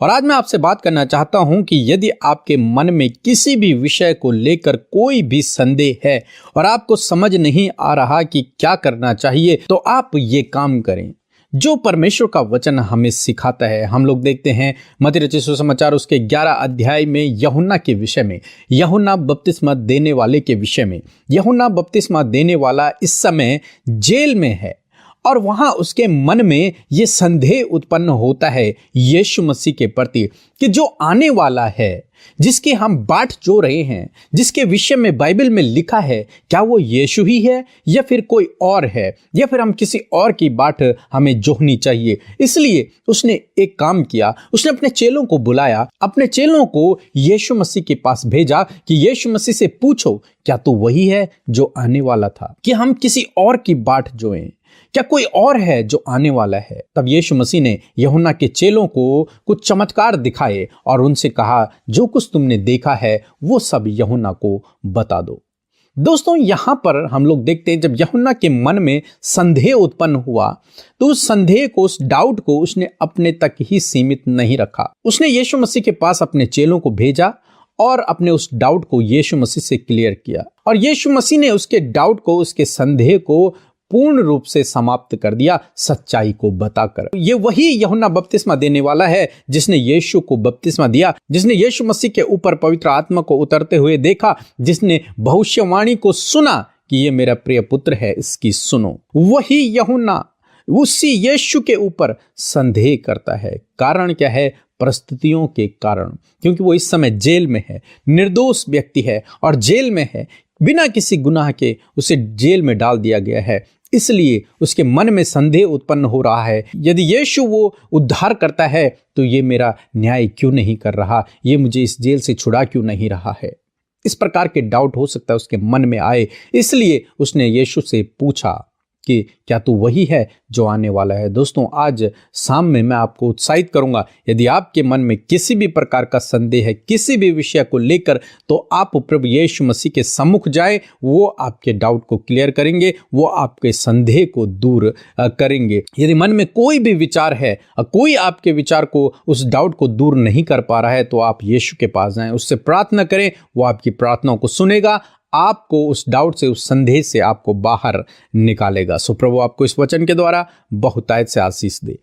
और आज मैं आपसे बात करना चाहता हूं कि यदि आपके मन में किसी भी विषय को लेकर कोई भी संदेह है और आपको समझ नहीं आ रहा कि क्या करना चाहिए, तो आप ये काम करें जो परमेश्वर का वचन हमें सिखाता है। हम लोग देखते हैं मत्ती रचित सुसमाचार उसके 11 अध्याय में यूहन्ना के विषय में, यूहन्ना बपतिस्मा देने वाले के विषय में। यूहन्ना बपतिस्मा देने वाला इस समय जेल में है और वहां उसके मन में ये संदेह उत्पन्न होता है यीशु मसीह के प्रति कि जो आने वाला है, जिसकी हम बाट जो रहे हैं, जिसके विषय में बाइबल में लिखा है, क्या वो यीशु ही है या फिर कोई और है, या फिर हम किसी और की बाट हमें जोहनी चाहिए। इसलिए उसने एक काम किया, उसने अपने चेलों को बुलाया, अपने चेलों को यीशु मसीह के पास भेजा कि यीशु मसीह से पूछो क्या तो वही है जो आने वाला था, कि हम किसी और की बाट जोएं, क्या कोई और है जो आने वाला है। तब यीशु मसीह ने यूहन्ना के चेलों को कुछ चमत्कार दिखाए और उनसे कहा जो कुछ तुमने देखा है वो सब यूहन्ना को बता दो। दोस्तों, यहां पर हम लोग देखते हैं जब यूहन्ना के मन में संदेह उत्पन्न हुआ तो उस संदेह को, उस डाउट को उसने अपने तक ही सीमित नहीं रखा। उसने यीशु मसीह के पास अपने चेलों को भेजा और अपने उस डाउट को यीशु मसीह से क्लियर किया और यीशु मसीह ने उसके डाउट को, उसके संदेह को पूर्ण रूप से समाप्त कर दिया सच्चाई को बताकर। ये वही यूहन्ना बपतिस्मा देने वाला है जिसने यीशु को बपतिस्मा दिया, जिसने यीशु मसीह के ऊपर पवित्र आत्मा को उतरते हुए देखा, जिसने भविष्यवाणी को सुना कि ये मेरा प्रिय पुत्र है, इसकी सुनो। वही यूहन्ना उसी यीशु के ऊपर संदेह करता है। कारण क्या है? परिस्थितियों के कारण, क्योंकि वो इस समय जेल में है, निर्दोष व्यक्ति है और जेल में है, बिना किसी गुनाह के उसे जेल में डाल दिया गया है। इसलिए उसके मन में संदेह उत्पन्न हो रहा है, यदि यीशु वो उद्धार करता है तो ये मेरा न्याय क्यों नहीं कर रहा, ये मुझे इस जेल से छुड़ा क्यों नहीं रहा है। इस प्रकार के डाउट हो सकता है उसके मन में आए। इसलिए उसने यीशु से पूछा कि क्या तू वही है जो आने वाला है। दोस्तों, आज शाम में मैं आपको उत्साहित करूंगा, यदि आपके मन में किसी भी प्रकार का संदेह है किसी भी विषय को लेकर, तो आप प्रभु यीशु मसीह के सम्मुख जाए। वो आपके डाउट को क्लियर करेंगे, वो आपके संदेह को दूर करेंगे। यदि मन में कोई भी विचार है, कोई आपके विचार को, उस डाउट को दूर नहीं कर पा रहा है, तो आप यीशु के पास जाएं, उससे प्रार्थना करें। वो आपकी प्रार्थनाओं को सुनेगा, आपको उस डाउट से, उस संदेह से आपको बाहर निकालेगा। सो प्रभु आपको इस वचन के द्वारा बहुतायत से आशीष दे।